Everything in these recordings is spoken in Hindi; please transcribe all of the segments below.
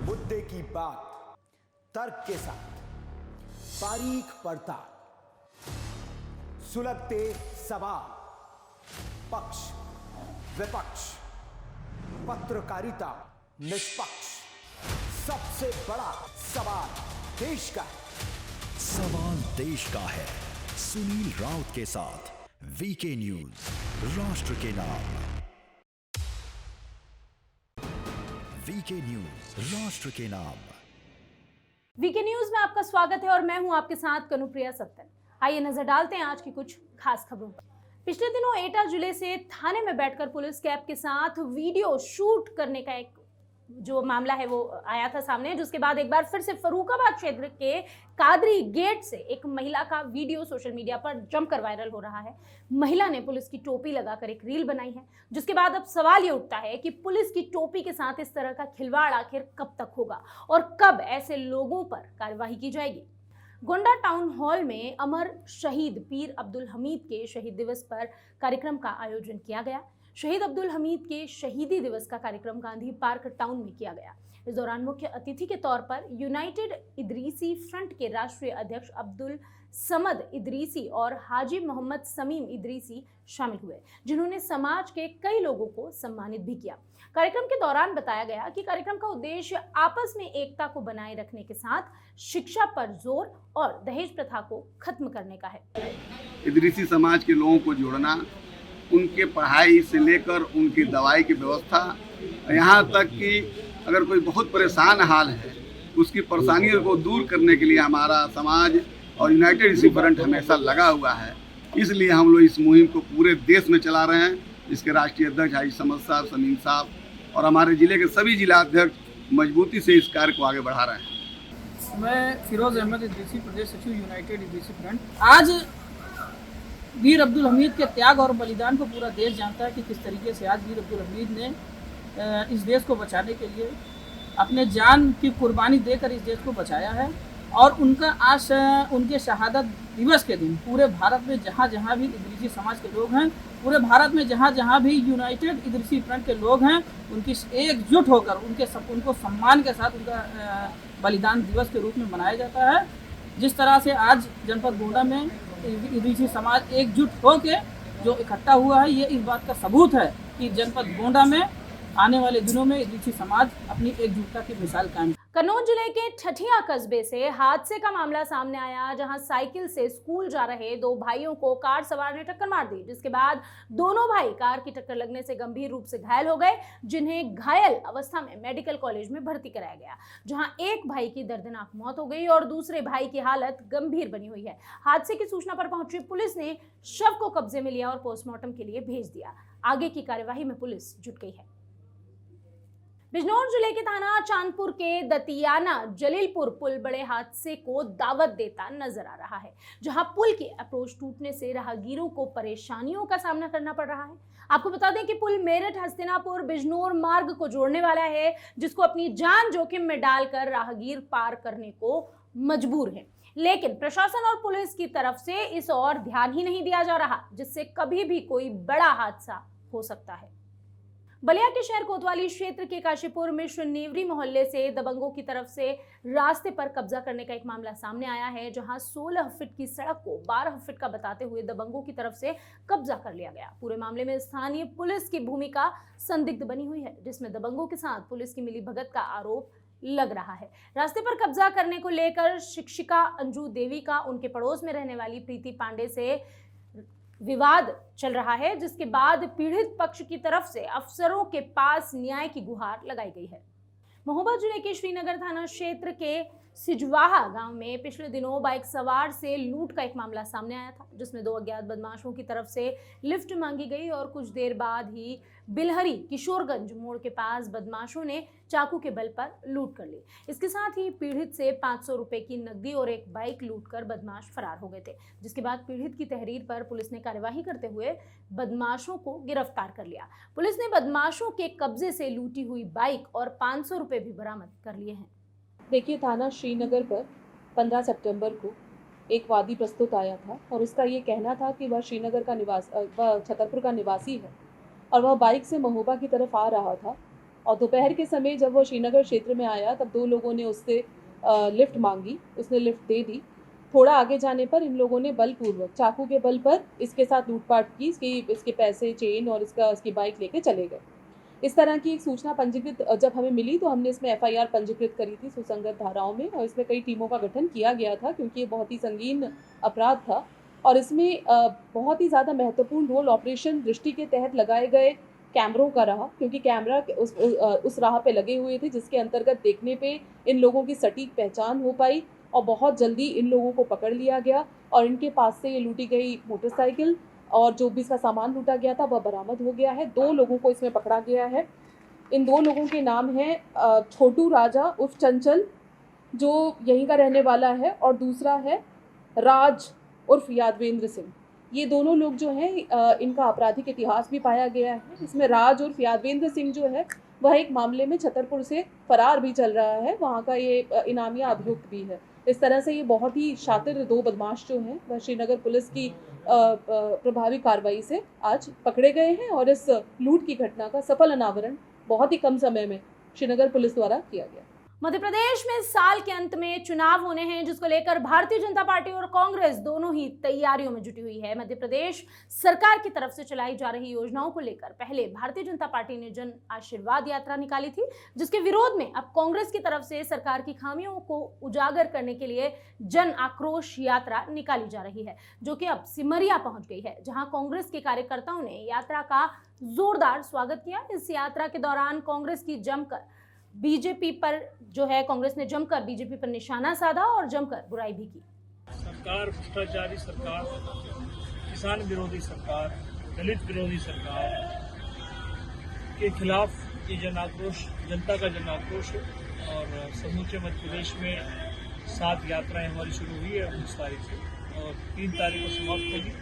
मुद्दे की बात तर्क के साथ, बारीक पड़ताल, सुलगते सवाल, पक्ष विपक्ष, पत्रकारिता निष्पक्ष। सबसे बड़ा सवाल देश का है। सवाल देश का है। सुनील राउत के साथ वीके न्यूज, राष्ट्र के नाम। वीके न्यूज, राष्ट्र के नाम। वीके न्यूज में आपका स्वागत है और मैं हूं आपके साथ कनुप्रिया सत्तन। आइए नजर डालते हैं आज की कुछ खास खबरों पर। पिछले दिनों एटा जिले से थाने में बैठकर पुलिस कैब के साथ वीडियो शूट करने का एक जो मामला है वो आया था सामने, जिसके बाद एक बार फिर से फर्रुखाबाद क्षेत्र के कादरी गेट से एक महिला का वीडियो सोशल मीडिया पर जमकर वायरल हो रहा है। महिला ने पुलिस की टोपी लगाकर एक रील बनाई है, जिसके बाद अब सवाल ये उठता है कि पुलिस की टोपी के साथ इस तरह का खिलवाड़ आखिर कब तक होगा और कब ऐसे लोगों पर कार्रवाई की जाएगी। गोंडा टाउन हॉल में अमर शहीद पीर अब्दुल हमीद के शहीद दिवस पर कार्यक्रम का आयोजन किया गया। शहीद अब्दुल हमीद के शहीदी दिवस का कार्यक्रम गांधी पार्क टाउन में किया गया। इस दौरान मुख्य अतिथि के तौर पर यूनाइटेड इदरीसी फ्रंट के राष्ट्रीय अध्यक्ष अब्दुल समद इदरीसी और हाजी मोहम्मद समीम इदरीसी शामिल हुए, जिन्होंने समाज के कई लोगों को सम्मानित भी किया। कार्यक्रम के दौरान बताया गया कि कार्यक्रम का उद्देश्य आपस में एकता को बनाए रखने के साथ शिक्षा पर जोर और दहेज प्रथा को खत्म करने का है। इदरीसी समाज के लोगों को जोड़ना, उनके पढ़ाई से लेकर उनकी दवाई की व्यवस्था, यहाँ तक कि अगर कोई बहुत परेशान हाल है उसकी परेशानियों को दूर करने के लिए हमारा समाज और यूनाइटेड इदरीसी फ्रंट हमेशा लगा हुआ है। इसलिए हम लोग इस मुहिम को पूरे देश में चला रहे हैं, जिसके राष्ट्रीय अध्यक्ष हाजी समद साहब, समीम साहब और हमारे जिले के सभी जिला अध्यक्ष मजबूती से इस कार्य को आगे बढ़ा रहे हैं। मैं फिरोज अहमद इदरीसी, प्रदेश सचिव यूनाइटेड इदरीसी फ्रंट। आज वीर अब्दुल हमीद के त्याग और बलिदान को पूरा देश जानता है कि किस तरीके से आज वीर अब्दुल हमीद ने इस देश को बचाने के लिए अपने जान की कुर्बानी देकर इस देश को बचाया है। और उनका आज उनके शहादत दिवस के दिन पूरे भारत में जहाँ जहाँ भी इदरीसी समाज के लोग हैं, पूरे भारत में जहाँ जहाँ भी यूनाइटेड इदरीसी फ्रंट के लोग हैं, उनकी एकजुट होकर उनको सम्मान के साथ उनका बलिदान दिवस के रूप में मनाया जाता है। जिस तरह से आज जनपद गोंडा में इदरीसी समाज एकजुट होकर जो इकट्ठा हुआ है, ये इस बात का सबूत है कि जनपद गोंडा में आने वाले दिनों में इदरीसी समाज अपनी एकजुटता की मिसाल कायम। कन्नौज जिले के ठठिया कस्बे से हादसे का मामला सामने आया, जहां साइकिल से स्कूल जा रहे दो भाइयों को कार सवार ने टक्कर मार दी, जिसके बाद दोनों भाई कार की टक्कर लगने से गंभीर रूप से घायल हो गए, जिन्हें घायल अवस्था में मेडिकल कॉलेज में भर्ती कराया गया, जहां एक भाई की दर्दनाक मौत हो गई और दूसरे भाई की हालत गंभीर बनी हुई है। हादसे की सूचना पर पहुंची पुलिस ने शव को कब्जे में लिया और पोस्टमार्टम के लिए भेज दिया। आगे की कार्यवाही में पुलिस जुट गई है। बिजनौर जिले के थाना चांदपुर के दतियाना जलीलपुर पुल बड़े हादसे को दावत देता नजर आ रहा है, जहां पुल की अप्रोच टूटने से राहगीरों को परेशानियों का सामना करना पड़ रहा है। आपको बता दें कि पुल मेरठ हस्तिनापुर बिजनौर मार्ग को जोड़ने वाला है, जिसको अपनी जान जोखिम में डालकर राहगीर पार करने को मजबूर है, लेकिन प्रशासन और पुलिस की तरफ से इस ओर ध्यान ही नहीं दिया जा रहा, जिससे कभी भी कोई बड़ा हादसा हो सकता है। बलिया के शहर कोतवाली क्षेत्र के काशीपुर मिश्र नेवरी मोहल्ले से दबंगों की तरफ से रास्ते पर कब्जा करने का एक मामला सामने आया है, जहां 16 फीट की सड़क को 12 फीट का बताते हुए दबंगों की तरफ से कब्जा कर लिया गया। पूरे मामले में स्थानीय पुलिस की भूमिका संदिग्ध बनी हुई है, जिसमें दबंगों के साथ पुलिस की मिलीभगत का आरोप लग रहा है। रास्ते पर कब्जा करने को लेकर शिक्षिका अंजू देवी का उनके पड़ोस में रहने वाली प्रीति पांडे से विवाद चल रहा है, जिसके बाद पीड़ित पक्ष की तरफ से अफसरों के पास न्याय की गुहार लगाई गई है। महोबा जिले के श्रीनगर थाना क्षेत्र के सिजवाहा गांव में पिछले दिनों बाइक सवार से लूट का एक मामला सामने आया था, जिसमें दो अज्ञात बदमाशों की तरफ से लिफ्ट मांगी गई और कुछ देर बाद ही बिलहरी किशोरगंज मोड़ के पास बदमाशों ने चाकू के बल पर लूट कर ली। इसके साथ ही पीड़ित से 500 रुपए की नकदी और एक बाइक लूटकर बदमाश फरार हो गए थे, जिसके बाद पीड़ित की तहरीर पर पुलिस ने कार्यवाही करते हुए बदमाशों को गिरफ्तार कर लिया। पुलिस ने बदमाशों के कब्जे से लूटी हुई बाइक और 500 रुपए भी बरामद कर लिए हैं। देखिए, थाना श्रीनगर पर 15 सितंबर को एक वादी प्रस्तुत आया था और उसका ये कहना था कि वह श्रीनगर का वह छतरपुर का निवासी है और वह बाइक से महोबा की तरफ आ रहा था और दोपहर के समय जब वो श्रीनगर क्षेत्र में आया तब 2 लोगों ने उससे लिफ्ट मांगी, उसने लिफ्ट दे दी। थोड़ा आगे जाने पर इन लोगों ने बलपूर्वक चाकू के बल पर इसके साथ लूटपाट की, इसके पैसे, चेन और इसकी बाइक लेके चले गए। इस तरह की एक सूचना पंजीकृत जब हमें मिली तो हमने इसमें FIR पंजीकृत करी थी सुसंगत धाराओं में, और इसमें कई टीमों का गठन किया गया था क्योंकि ये बहुत ही संगीन अपराध था और इसमें बहुत ही ज़्यादा महत्वपूर्ण रोल ऑपरेशन दृष्टि के तहत लगाए गए कैमरों का रहा, क्योंकि कैमरा उस राह पे लगे हुए थे जिसके अंतर्गत देखने पे इन लोगों की सटीक पहचान हो पाई और बहुत जल्दी इन लोगों को पकड़ लिया गया और इनके पास से ये लूटी गई मोटरसाइकिल और जो भी इसका सामान लूटा गया था वह बरामद हो गया है। 2 लोगों को इसमें पकड़ा गया है। इन 2 लोगों के नाम हैं छोटू राजा उर्फ चंचल जो यहीं का रहने वाला है और दूसरा है राज उर्फ यादवेंद्र सिंह। ये दोनों लोग जो हैं इनका आपराधिक इतिहास भी पाया गया है। इसमें राज उर्फ यादवेंद्र सिंह जो है वह एक मामले में छतरपुर से फरार भी चल रहा है, वहाँ का ये इनामिया अभियुक्त भी है। इस तरह से ये बहुत ही शातिर 2 बदमाश जो हैं वह श्रीनगर पुलिस की प्रभावी कार्रवाई से आज पकड़े गए हैं और इस लूट की घटना का सफल अनावरण बहुत ही कम समय में श्रीनगर पुलिस द्वारा किया गया। मध्य प्रदेश में साल के अंत में चुनाव होने हैं, जिसको लेकर भारतीय जनता पार्टी और कांग्रेस दोनों ही तैयारियों में जुटी हुई है। मध्य प्रदेश सरकार की तरफ से चलाई जा रही योजनाओं को लेकर पहले भारतीय जनता पार्टी ने जन आशीर्वाद यात्रा निकाली थी, जिसके विरोध में अब कांग्रेस की तरफ से सरकार की खामियों को उजागर करने के लिए जन आक्रोश यात्रा निकाली जा रही है, जो कि अब सिमरिया पहुंच गई है, जहां कांग्रेस के कार्यकर्ताओं ने यात्रा का जोरदार स्वागत किया। इस यात्रा के दौरान कांग्रेस ने जमकर बीजेपी पर निशाना साधा और जमकर बुराई भी की। सरकार भ्रष्टाचारी सरकार, किसान विरोधी सरकार, दलित विरोधी सरकार के खिलाफ ये जन आक्रोश, जनता का जन आक्रोश है और समूचे मध्य प्रदेश में 7 यात्राएं हमारी शुरू हुई है 19 तारीख से और 3 तारीख को समाप्त होगी।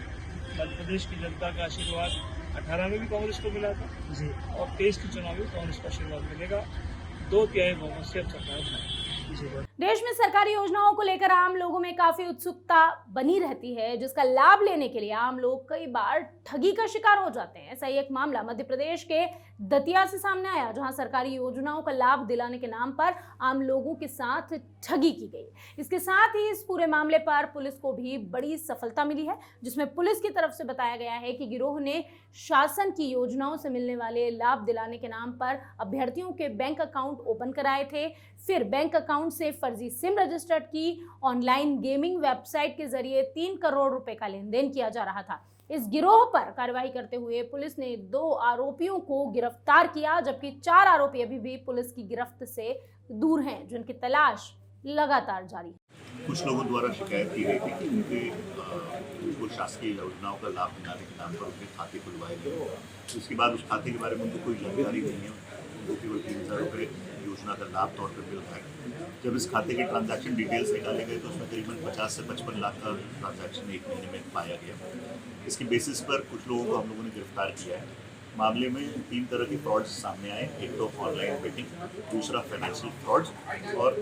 मध्य प्रदेश की जनता का आशीर्वाद 18 में भी कांग्रेस को मिला था जी और 23 के चुनाव में कांग्रेस को आशीर्वाद मिलेगा। 2/3 बहुमत से अब सरकार बनाएगी। देश में सरकारी योजनाओं को लेकर आम लोगों में काफी उत्सुकता बनी रहती है, जिसका लाभ लेने के लिए आम लोग कई बार ठगी का शिकार हो जाते हैं। ऐसा ही एक मामला मध्य प्रदेश के दतिया से सामने आया, जहां सरकारी योजनाओं का लाभ दिलाने के नाम पर आम लोगों के साथ ठगी की गई। इसके साथ ही इस पूरे मामले पर पुलिस को भी बड़ी सफलता मिली है, जिसमें पुलिस की तरफ से बताया गया है कि गिरोह ने शासन की योजनाओं से मिलने वाले लाभ दिलाने के नाम पर अभ्यर्थियों के बैंक अकाउंट ओपन कराए थे, फिर बैंक अकाउंट से फर्जी सिम रजिस्टर्ड की, ऑनलाइन गेमिंग वेबसाइट के जरिए 3 करोड़ रुपए का लेन देन किया जा रहा था। इस गिरोह पर कार्रवाई करते हुए पुलिस ने 2 आरोपियों को गिरफ्तार किया, जबकि 4 आरोपी अभी भी पुलिस की गिरफ्त से दूर हैं, जिनकी तलाश लगातार जारी है। कुछ लोगों द्वारा शिकायत की गई थी कि उनको शासकीय योजनाओं का लाभ दिलाने के नाम पर उनके खाते खुलवाए गए। उसके बाद उस खाते के बारे में उनको कोई जानकारी नहीं है, उनको केवल 3,000 रुपये योजना का लाभ तौर पर मिलता है। जब इस खाते के ट्रांजैक्शन डिटेल्स निकाले गए तो उसमें करीबन 50 से 55 लाख का ट्रांजैक्शन 1 महीने में पाया गया। इसकी बेसिस पर कुछ लोगों को हम लोगों ने गिरफ्तार किया है। मामले में 3 तरह के फ्रॉड्स सामने आए, एक तो ऑनलाइन बेटिंग, दूसरा फाइनेंशियल फ्रॉड्स और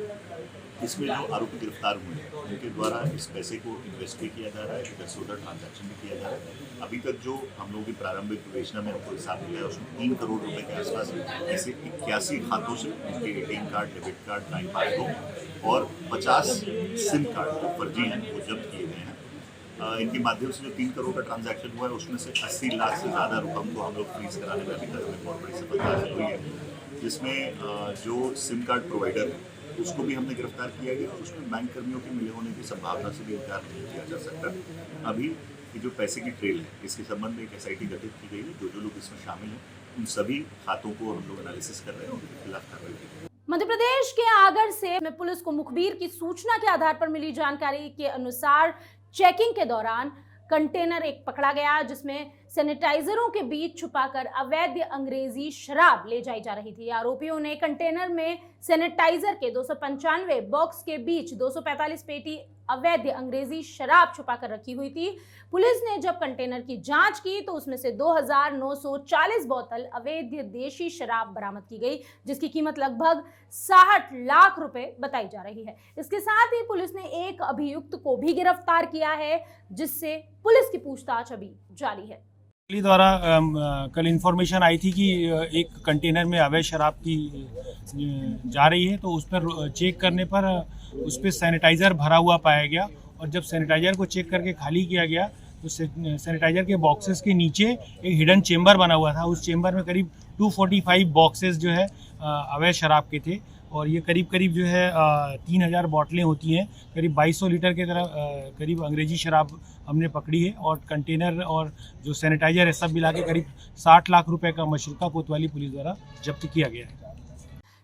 इसमें जो आरोपी गिरफ्तार हुए हैं उनके द्वारा इस पैसे को इन्वेस्ट भी किया जा रहा है, इधर से उधर ट्रांजैक्शन भी किया जा रहा है। अभी तक जो हम लोगों की प्रारंभिक विवेचना में हमको हिसाब मिला है उसमें 3 करोड़ रुपए के आसपास ऐसे 81 खातों से उनके ATM card, debit card, bank passbook और 50 सिम कार्ड जो फर्जी हैं वो जब्त किए गए हैं। इनके माध्यम से जो 3 करोड़ का ट्रांजैक्शन हुआ है उसमें से 80 लाख से ज़्यादा रकम को हम लोग फ्रीज कराने में अभी तक हमें बहुत बड़ी सफलता हासिल हुई है, जिसमें जो सिम कार्ड प्रोवाइडर है उसको भी हमने गिरफ्तार किया गया और उसमें बैंक कर्मियों के मिले होने की संभावना से भी इनकार नहीं किया जा सकता। अभी ये जो पैसे की ट्रेल है इसके संबंध में एक SIT गठित की गई है। जो लोग इसमें शामिल हैं उन सभी खातों को हम लोग एनालिसिस कर रहे हैं और उनके खिलाफ कार्रवाई की है। मध्य प्रदेश के आगर से पुलिस को मुखबिर की सूचना के आधार पर मिली जानकारी के अनुसार चेकिंग के दौरान कंटेनर एक पकड़ा गया, जिसमें सैनिटाइजरों के बीच छुपाकर अवैध अंग्रेजी शराब ले जाई जा रही थी। आरोपियों ने कंटेनर में सैनिटाइजर के 295 बॉक्स के बीच 245 पेटी अवैध अंग्रेजी शराब छुपाकर रखी हुई थी। पुलिस ने जब कंटेनर की जांच की तो उसमें से 2,940 बोतल अवैध देशी शराब बरामद की गई, जिसकी कीमत लगभग 60 लाख रुपए बताई जा रही है। इसके साथ ही पुलिस ने एक अभियुक्त को भी गिरफ्तार किया है, जिससे पुलिस की पूछताछ अभी जारी है। पुलिस द्वारा कल इन्फॉर्मेशन आई थी कि एक कंटेनर में अवैध शराब की जा रही है, तो उस पर चेक करने पर उस पर सैनिटाइज़र भरा हुआ पाया गया। और जब सैनिटाइज़र को चेक करके खाली किया गया तो सैनिटाइज़र के बॉक्सेस के नीचे एक हिडन चेम्बर बना हुआ था। उस चेम्बर में करीब 245 बॉक्सेस जो है अवैध शराब के थे। और ये करीब जो है 3000 बॉटलें होती हैं, करीब 2200 लीटर के तरह करीब अंग्रेजी शराब हमने पकड़ी है। और कंटेनर और जो सैनिटाइज़र है सब मिला के करीब 60 लाख रुपए का मशरूका कोतवाली पुलिस द्वारा जब्त किया गया है।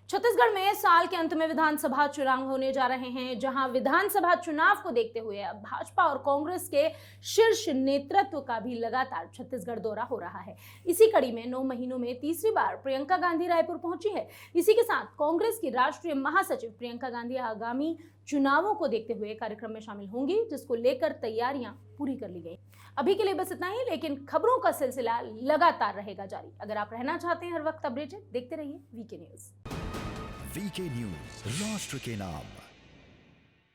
छत्तीसगढ़ में साल के अंत में विधानसभा चुनाव होने जा रहे हैं, जहां विधानसभा चुनाव को देखते हुए अब भाजपा और कांग्रेस के शीर्ष नेतृत्व का भी लगातार छत्तीसगढ़ दौरा हो रहा है। इसी कड़ी में 9 महीनों में तीसरी बार प्रियंका गांधी रायपुर पहुंची है। इसी के साथ कांग्रेस की राष्ट्रीय महासचिव प्रियंका गांधी आगामी चुनावों को देखते हुए कार्यक्रम में शामिल होंगी, जिसको लेकर तैयारियां पूरी कर ली गई। अभी के लिए बस इतना ही, लेकिन खबरों का सिलसिला लगातार रहेगा जारी। अगर आप रहना चाहते हैं हर वक्त अपडेटेड, देखते रहिए वीके न्यूज। वीके न्यूज, राष्ट्र के नाम।